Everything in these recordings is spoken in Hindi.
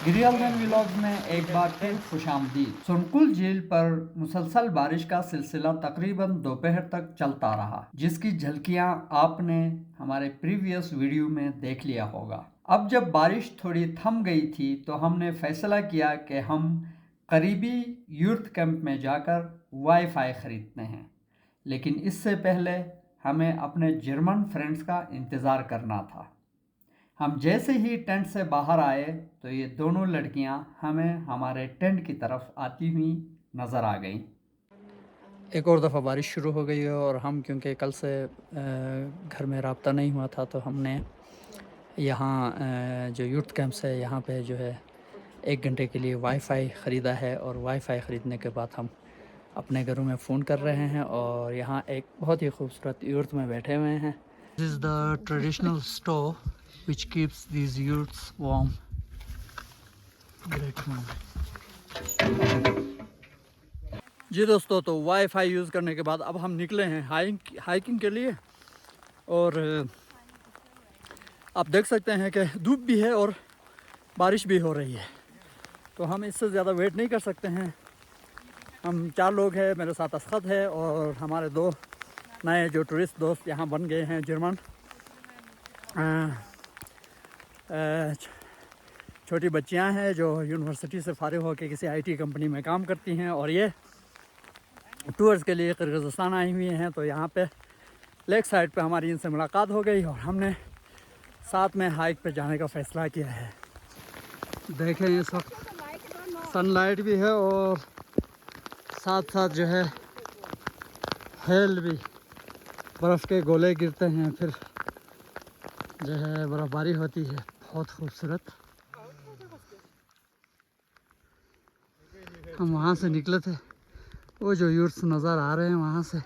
गिरियालमन व्लॉग्स में एक बार फिर खुशामदीद। सुरनकुल झील पर मुसलसल बारिश का सिलसिला तकरीबन दोपहर तक चलता रहा, जिसकी झलकियां आपने हमारे प्रीवियस वीडियो में देख लिया होगा। अब जब बारिश थोड़ी थम गई थी तो हमने फैसला किया कि हम करीबी यूथ कैंप में जाकर वाईफाई खरीदते हैं, लेकिन इससे पहले हमें अपने जर्मन फ्रेंड्स का इंतज़ार करना था। हम जैसे ही टेंट से बाहर आए तो ये दोनों लड़कियां हमें हमारे टेंट की तरफ आती हुई नज़र आ गईं। एक और दफ़ा बारिश शुरू हो गई है और हम क्योंकि कल से घर में रब्ता नहीं हुआ था तो हमने यहाँ जो यूथ कैंप्स है यहाँ पे जो है 1 घंटे के लिए वाईफाई ख़रीदा है और वाईफाई ख़रीदने के बाद हम अपने घरों में फ़ोन कर रहे हैं और यहाँ एक बहुत ही खूबसूरत यूथ में बैठे हुए हैं। This is the traditional stove which keeps these youths warm. Great man. जी दोस्तों, तो वाईफाई यूज़ करने के बाद अब हम निकले हैं हाइकिंग के लिए और आप देख सकते हैं कि धूप भी है और बारिश भी हो रही है, तो हम इससे ज़्यादा वेट नहीं कर सकते हैं। हम 4 लोग हैं, मेरे साथ असखत है और हमारे 2 नए जो टूरिस्ट दोस्त यहाँ बन गए हैं जर्मन। छोटी बच्चियां हैं जो यूनिवर्सिटी से फारिग होकर किसी आईटी कंपनी में काम करती हैं और ये टूर्स के लिए किर्गिज़स्तान आई हुई हैं। तो यहाँ पे लेक साइड पे हमारी इनसे मुलाकात हो गई और हमने साथ में हाइक पे जाने का फ़ैसला किया है। देखें इस वक्त सनलाइट भी है और साथ साथ जो है हेल भी, बर्फ़ के गोले गिरते हैं, फिर जो है बर्फ़बारी होती है, बहुत खूबसूरत। हम वहाँ से निकले थे, वो जो यूट्स नज़र आ रहे हैं वहाँ से,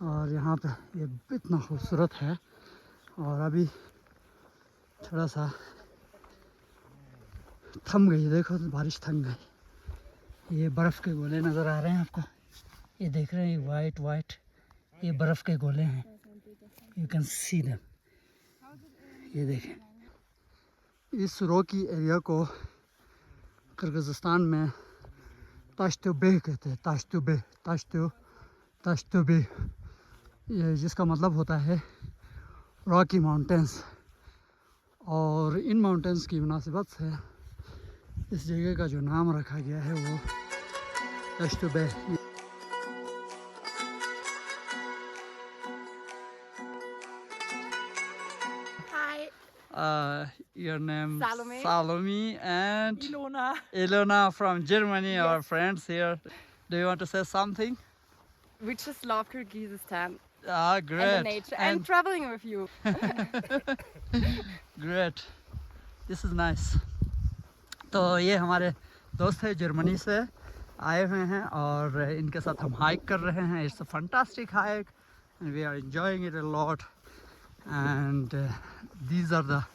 और यहाँ पे ये इतना खूबसूरत है। और अभी थोड़ा सा थम गई, देखो तो बारिश थम गई। ये बर्फ़ के गोले नज़र आ रहे हैं आपको, ये देख रहे हैं वाइट वाइट, ये बर्फ़ के गोले हैं, यू कैन सी देम। ये देखें, इस रॉकी एरिया को किर्गिज़स्तान में ताश्तुबे कहते हैं, ताश्तुबे, ये जिसका मतलब होता है रॉकी माउंटेंस। और इन माउंटेंस की मुनासिबत से इस जगह का जो नाम रखा गया है वो ताश्तुबे। Your name Salome and Ilona from Germany, yes. Our friends here. Do you want to say something? We just love Kyrgyzstan. Ah, great. And the nature and traveling with you. Great. This is nice. तो ये हमारे दोस्त हैं, जर्मनी से आए हुए हैं और इनके साथ हम हाइक कर रहे हैं। It's a fantastic hike and we are enjoying it a lot. And these are the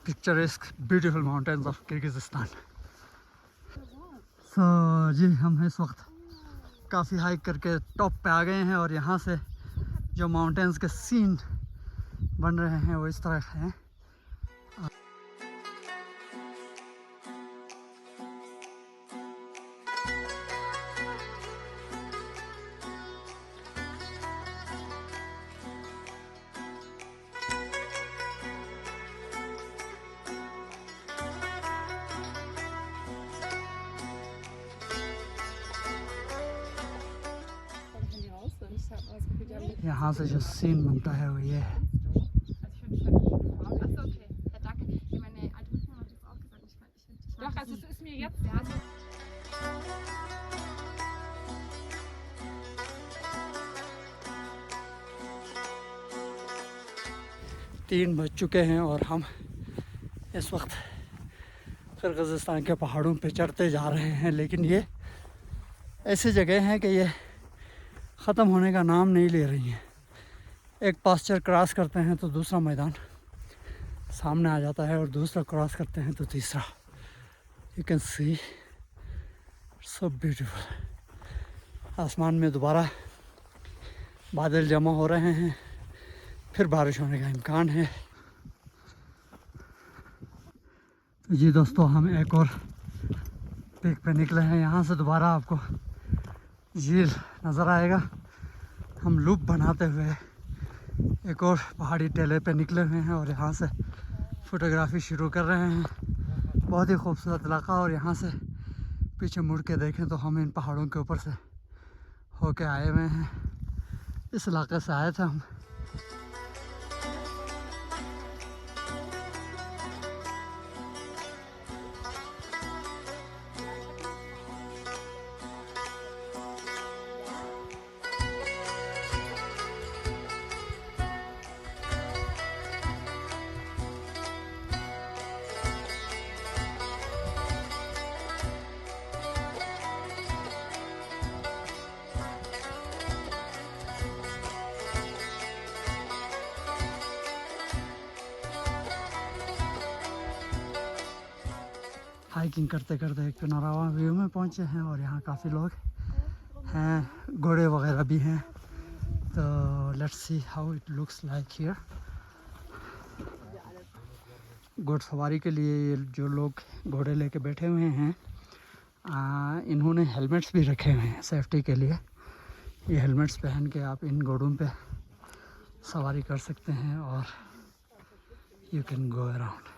picturesque beautiful mountains of Kyrgyzstan. So जी, हम इस वक्त काफ़ी हाइक करके टॉप पे आ गए हैं और यहाँ से जो माउंटेन्स के सीन बन रहे हैं वो इस तरह हैं। यहाँ से जो सीन बनता है वो ये है। तीन बज चुके हैं और हम इस वक्त किर्गिज़स्तान के पहाड़ों पे चढ़ते जा रहे हैं, लेकिन ये ऐसी जगह है कि ये ख़त्म होने का नाम नहीं ले रही हैं। एक पास्चर क्रॉस करते हैं तो दूसरा मैदान सामने आ जाता है और दूसरा क्रॉस करते हैं तो तीसरा। You can see so beautiful. आसमान में दोबारा बादल जमा हो रहे हैं, फिर बारिश होने का इम्कान है। तो जी दोस्तों, हम एक और पीक पे निकले हैं। यहाँ से दोबारा आपको झील नज़र आएगा। हम लूप बनाते हुए एक और पहाड़ी टेले पे निकले हुए हैं और यहाँ से फ़ोटोग्राफ़ी शुरू कर रहे हैं। बहुत ही खूबसूरत इलाका, और यहाँ से पीछे मुड़ के देखें तो हम इन पहाड़ों के ऊपर से होके आए हुए हैं। इस इलाके से आए थे हम। हाइकिंग करते करते एक पैनोरामा व्यू में पहुंचे हैं और यहाँ काफ़ी लोग हैं, घोड़े वगैरह भी हैं। तो let's see how it looks like here. घुड़सवारी के लिए ये जो लोग घोड़े लेके बैठे हुए हैं, इन्होंने हेलमेट्स भी रखे हुए हैं सेफ्टी के लिए। ये हेलमेट्स पहन के आप इन घोड़ों पे सवारी कर सकते हैं और you can go around.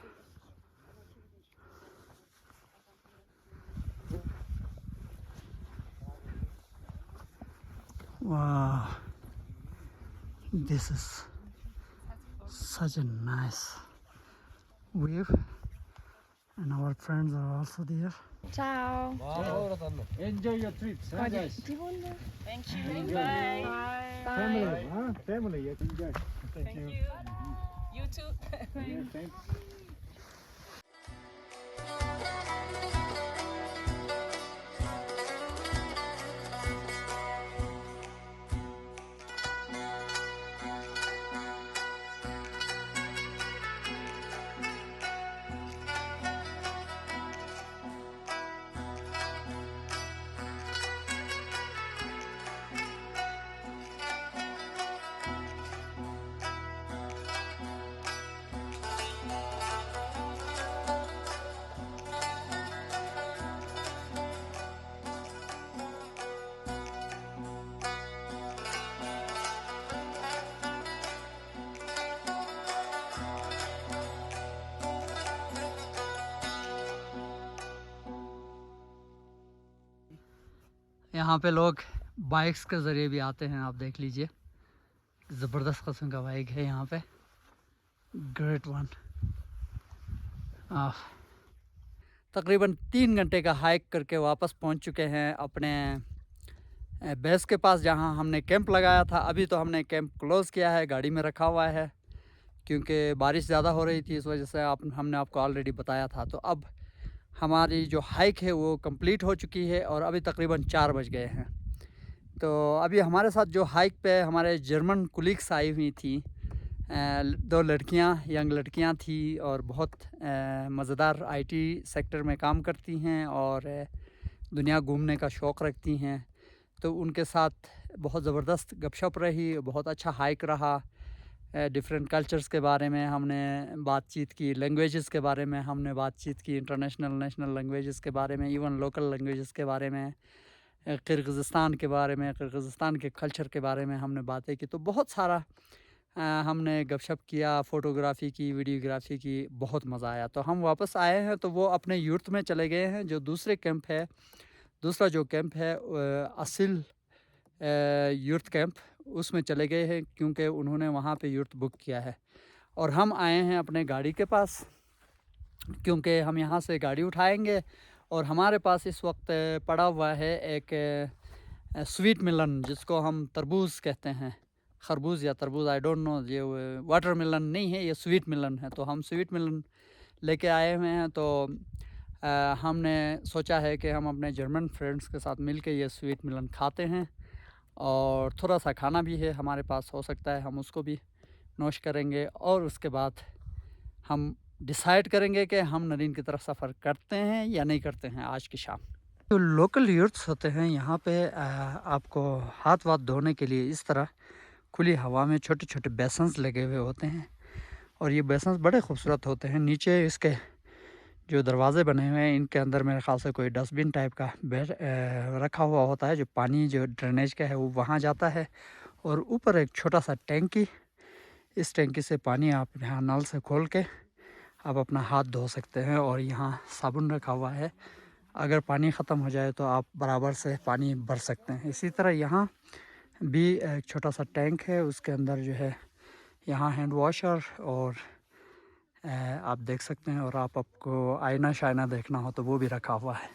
Wow, this is such a nice view, and our friends are also there. Ciao. Enjoy your trips, guys. Thank you. Bye. Bye. Family, yes, enjoy. Thank you. You too. यहाँ पे लोग बाइक्स के ज़रिए भी आते हैं। आप देख लीजिए, ज़बरदस्त किस्म का बाइक है यहाँ पे, ग्रेट वन। तकरीबन 3 घंटे का हाइक करके वापस पहुँच चुके हैं अपने बेस के पास, जहाँ हमने कैंप लगाया था। अभी तो हमने कैंप क्लोज़ किया है, गाड़ी में रखा हुआ है, क्योंकि बारिश ज़्यादा हो रही थी, इस वजह से हमने आपको ऑलरेडी बताया था। तो अब हमारी जो हाइक है वो कंप्लीट हो चुकी है और अभी तकरीबन 4 बज गए हैं। तो अभी हमारे साथ जो हाइक पे हमारे जर्मन कुलीग्स आई हुई थी, 2 लड़कियां, यंग लड़कियां थी और बहुत मज़ेदार आईटी सेक्टर में काम करती हैं और दुनिया घूमने का शौक़ रखती हैं। तो उनके साथ बहुत ज़बरदस्त गपशप रही, बहुत अच्छा हाइक रहा। डिफरेंट कल्चर्स के बारे में हमने बातचीत की, लैंग्वेजेस के बारे में हमने बातचीत की, इंटरनेशनल नेशनल लैंग्वेजेस के बारे में, इवन लोकल लैंग्वेजेस के बारे में, किर्गिज़स्तान के बारे में, किर्गिज़स्तान के कल्चर के बारे में हमने बातें की। तो बहुत सारा हमने गपशप किया, फ़ोटोग्राफ़ी की, वीडियोग्राफ़ी की, बहुत मज़ा आया। तो हम वापस आए हैं, तो वो अपने यूर्ट में चले गए हैं। जो दूसरा जो कैंप है असिल यूर्ट कैंप, उसमें चले गए हैं, क्योंकि उन्होंने वहाँ पे यूर्ट बुक किया है। और हम आए हैं अपने गाड़ी के पास, क्योंकि हम यहाँ से गाड़ी उठाएंगे और हमारे पास इस वक्त पड़ा हुआ है एक स्वीट मिलन, जिसको हम तरबूज कहते हैं, खरबूज या तरबूज, आई डोंट नो। ये वाटर मिलन नहीं है, ये स्वीट मिलन है। तो हम स्वीट मिलन लेके आए हुए हैं। तो हमने सोचा है कि हम अपने जर्मन फ्रेंड्स के साथ मिल के ये स्वीट मिलन खाते हैं, और थोड़ा सा खाना भी है हमारे पास, हो सकता है हम उसको भी नोश करेंगे। और उसके बाद हम डिसाइड करेंगे कि हम नरीन की तरफ सफ़र करते हैं या नहीं करते हैं आज की शाम। जो लोकल यूथ्स होते हैं यहाँ पे आपको हाथ वाथ धोने के लिए इस तरह खुली हवा में छोटे छोटे बेसन्स लगे हुए होते हैं, और ये बेसन्स बड़े खूबसूरत होते हैं। नीचे इसके जो दरवाजे बने हुए हैं इनके अंदर मेरे ख्याल से कोई डस्टबिन टाइप का रखा हुआ होता है, जो पानी जो ड्रेनेज का है वो वहाँ जाता है। और ऊपर एक छोटा सा टैंकी, इस टैंकी से पानी आप यहाँ नल से खोल के आप अपना हाथ धो सकते हैं। और यहाँ साबुन रखा हुआ है, अगर पानी ख़त्म हो जाए तो आप बराबर से पानी भर सकते हैं। इसी तरह यहाँ भी एक छोटा सा टैंक है, उसके अंदर जो है यहाँ हैंड वॉशर और आप देख सकते हैं। और आपको आईना शाइना देखना हो तो वो भी रखा हुआ है।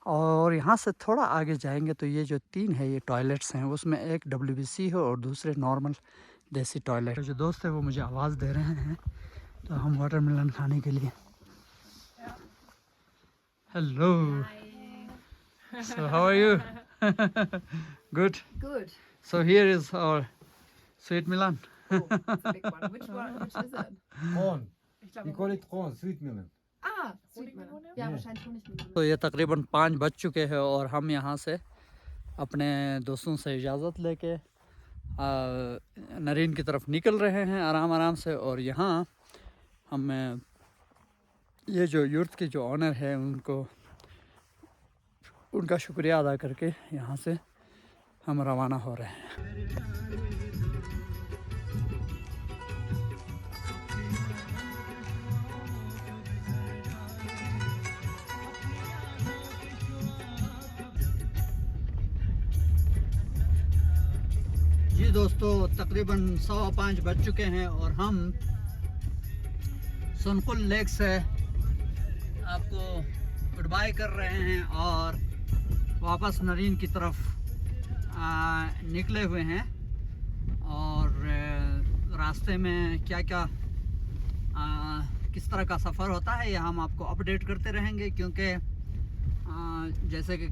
और यहाँ से थोड़ा आगे जाएंगे तो ये जो 3 है ये टॉयलेट्स हैं, उसमें एक WBC है और दूसरे नॉर्मल देसी टॉयलेट। जो दोस्त है वो मुझे आवाज़ दे रहे हैं, तो हम वाटरमेलन खाने के लिए। Hello, so how are you? Good. Good. So here is our sweet Milan. Oh, that's a big one. Which one? Which is it? Corn. We call it corn, sweet melon. Ah, sweet melon. Ja, wahrscheinlich Honigmelone. तो ये तकरीबन 5 बज चुके हैं और हम यहाँ से अपने दोस्तों से इजाज़त लेके नरीन की तरफ निकल रहे हैं आराम आराम से। और यहाँ हम ये जो यूर्थ के जो ऑनर है उनका शुक्रिया अदा करके यहाँ से हम रवाना हो रहे हैं। जी दोस्तों, तकरीबन 5:15 बज चुके हैं और हम सुनकुल लेक से आपको गुड बाय कर रहे हैं और वापस नरीन की तरफ निकले हुए हैं। और रास्ते में क्या क्या किस तरह का सफ़र होता है ये हम आपको अपडेट करते रहेंगे, क्योंकि जैसे कि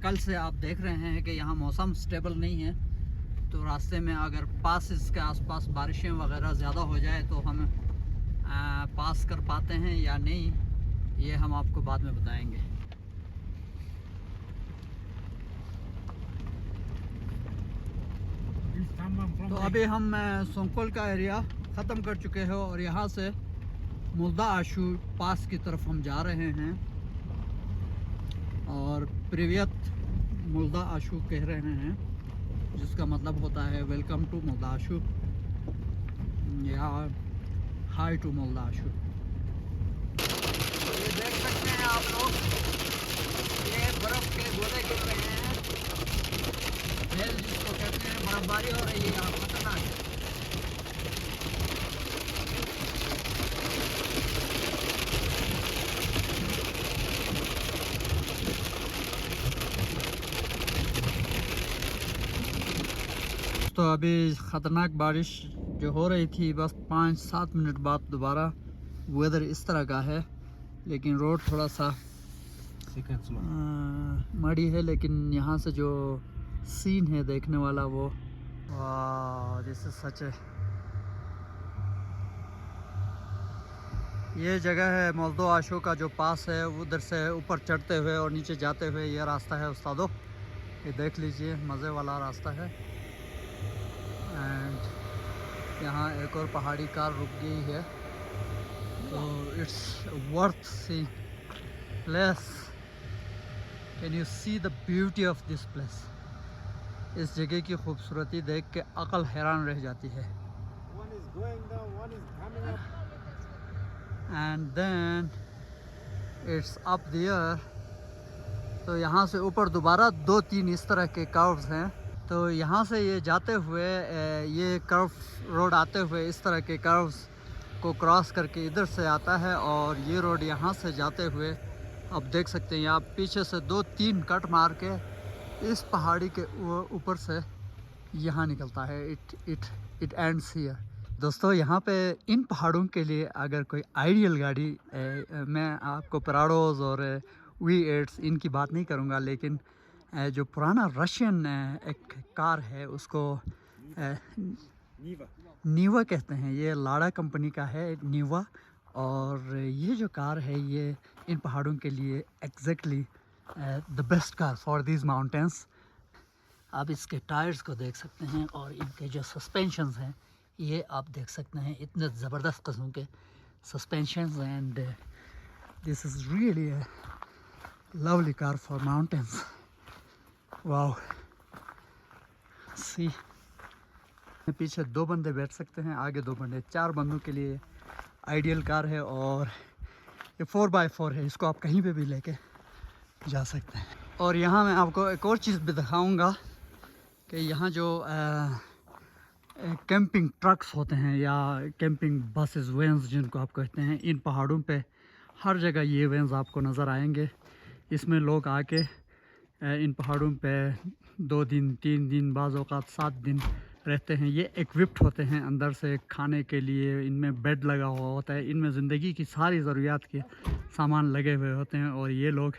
कल से आप देख रहे हैं कि यहाँ मौसम स्टेबल नहीं है। तो रास्ते में अगर पास के आसपास बारिशें वगैरह ज़्यादा हो जाए तो हम पास कर पाते हैं या नहीं, ये हम आपको बाद में बताएंगे। तो अभी हम सुनकुल का एरिया ख़त्म कर चुके हैं और यहाँ से मुल्दा आशू पास की तरफ हम जा रहे हैं और प्रिवियत मुल्दा आशू कह रहे हैं, जिसका मतलब होता है वेलकम टू मुल्दा आशू या हाई टू मुल्दा आशू। ये देख सकते हैं आप लोग, ये बर्फ़ के गोले गिर रहे हैं, झील जिसको कहते हैं, बर्फबारी हो रही है यहाँ, खतरनाक है। तो अभी ख़तरनाक बारिश जो हो रही थी, बस 5-7 मिनट बाद दोबारा वेदर इस तरह का है, लेकिन रोड थोड़ा सा मड़ी है। लेकिन यहाँ से जो सीन है देखने वाला वो दिस इज सच है। ये जगह है मुल्दा आशू का जो पास है, उधर से ऊपर चढ़ते हुए और नीचे जाते हुए ये रास्ता है उस्तादो, ये देख लीजिए, मज़े वाला रास्ता है। एंड यहाँ एक और पहाड़ी कार रुक गई है, तो it's worth see place. Can you see the beauty of this place? इस जगह की खूबसूरती देख के अकल हैरान रह जाती है। And then it's up there, तो यहाँ से ऊपर दोबारा 2-3 इस तरह के कर्व्स हैं। तो यहाँ से ये जाते हुए ये कर्व रोड आते हुए इस तरह के कर्व्स को क्रॉस करके इधर से आता है और ये रोड यहाँ से जाते हुए आप देख सकते हैं, आप पीछे से 2-3 कट मार के इस पहाड़ी के ऊपर से यहाँ निकलता है। It ends here. दोस्तों, यहाँ पे इन पहाड़ों के लिए अगर कोई आइडियल गाड़ी मैं आपको प्राडोज और V8 इनकी बात नहीं करूँगा, लेकिन जो पुराना रशियन एक कार है उसको नीवा कहते हैं। ये लाड़ा कंपनी का है नीवा, और ये जो कार है ये इन पहाड़ों के लिए exactly the best car for these mountains. आप इसके टायर्स को देख सकते हैं और इनके जो सस्पेंशंस हैं ये आप देख सकते हैं, इतने ज़बरदस्त किस्म के suspensions. And This is really a lovely car for mountains. Wow. See. पीछे 2 बंदे बैठ सकते हैं, आगे 2 बंदे, 4 बंदों के लिए आइडियल कार है। और ये 4x4 है, इसको आप कहीं पे भी लेके जा सकते हैं। और यहाँ मैं आपको एक और चीज़ भी दिखाऊंगा कि यहाँ जो कैंपिंग ट्रक्स होते हैं या कैंपिंग बसेस, वैन्स जिनको आप कहते हैं, इन पहाड़ों पे हर जगह ये वैन्स आपको नज़र आएंगे। इसमें लोग आके इन पहाड़ों पे 2 दिन 3 दिन, बाज़ औक़ात 7 दिन रहते हैं। ये इक्विप्ड होते हैं अंदर से खाने के लिए, इनमें बेड लगा हुआ होता है, इनमें ज़िंदगी की सारी ज़रूरियात के सामान लगे हुए होते हैं। और ये लोग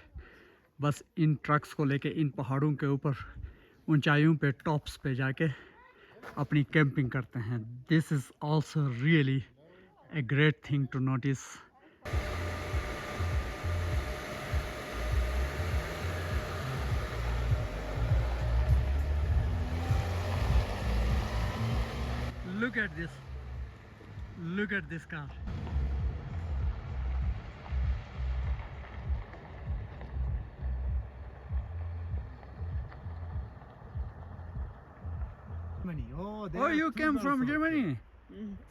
बस इन ट्रक्स को लेके इन पहाड़ों के ऊपर ऊंचाइयों पे, टॉप्स पे जाके अपनी कैंपिंग करते हैं। This is also really a great thing to notice. Look at this. Look at this car. Germany. Oh, Oh, you came from Germany?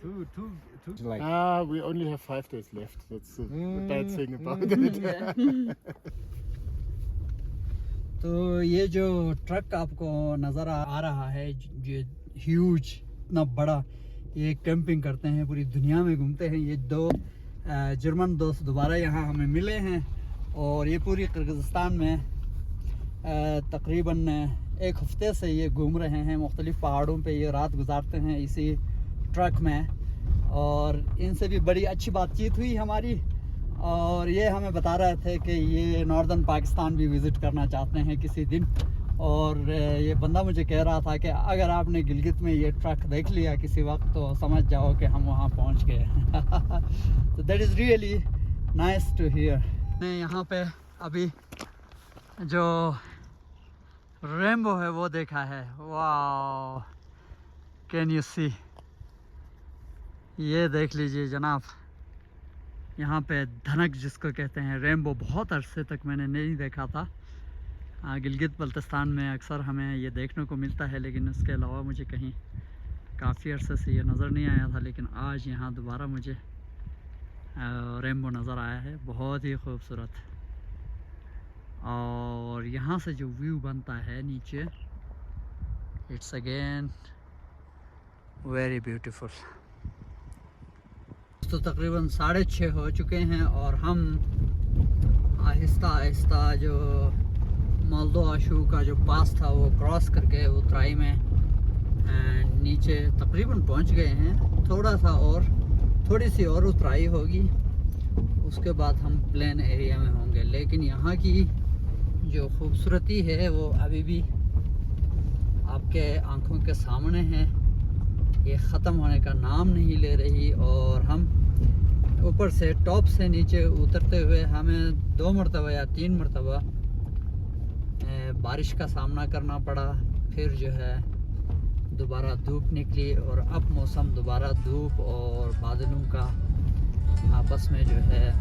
Two. Like. We only have 5 days left. That's the bad thing about it. तो ये जो ट्रक आपको नज़र आ रहा है, ये ह्यूज, इतना बड़ा, ये कैंपिंग करते हैं, पूरी दुनिया में घूमते हैं। ये 2 जर्मन दोस्त दोबारा यहाँ हमें मिले हैं और ये पूरी किर्गिज़स्तान में तकरीबन 1 हफ्ते से ये घूम रहे हैं। मुख्तलिफ़ पहाड़ों पे ये रात गुजारते हैं इसी ट्रक में। और इनसे भी बड़ी अच्छी बातचीत हुई हमारी, और ये हमें बता रहे थे कि ये नॉर्दर्न पाकिस्तान भी विज़िट करना चाहते हैं किसी दिन। और ये बंदा मुझे कह रहा था कि अगर आपने गिलगित में ये ट्रक देख लिया किसी वक्त तो समझ जाओ कि हम वहाँ पहुँच गए। तो that is really nice to here. मैं यहाँ पे अभी जो रेनबो है वो देखा है। वाओ, कैन यू सी, ये देख लीजिए जनाब, यहाँ पे धनक जिसको कहते हैं, रेनबो बहुत अरसे तक मैंने नहीं देखा था। गिलगित बल्तिस्तान में अक्सर हमें ये देखने को मिलता है, लेकिन उसके अलावा मुझे कहीं काफ़ी अरसे से ये नज़र नहीं आया था। लेकिन आज यहाँ दोबारा मुझे रेनबो नज़र आया है, बहुत ही खूबसूरत। और यहाँ से जो व्यू बनता है नीचे, इट्स अगेन वेरी ब्यूटीफुल। तो तकरीबन 6:30 हो चुके हैं और हम आहिस्ता आहिस्ता जो मालदो आशू का जो पास था वो क्रॉस करके उतराई में नीचे तकरीबन पहुंच गए हैं। थोड़ा सा और, थोड़ी सी और उतराई होगी, उसके बाद हम प्लेन एरिया में होंगे। लेकिन यहाँ की जो खूबसूरती है वो अभी भी आपके आंखों के सामने है, ये ख़त्म होने का नाम नहीं ले रही। और हम ऊपर से, टॉप से नीचे उतरते हुए हमें 2 मरतबा या 3 मरतबा बारिश का सामना करना पड़ा। फिर जो है दोबारा धूप निकली और अब मौसम दोबारा धूप और बादलों का आपस में जो है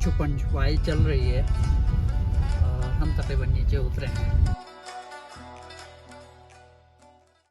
छुपन छुपाई चल रही है। और हम तकरीबन नीचे उतरे हैं।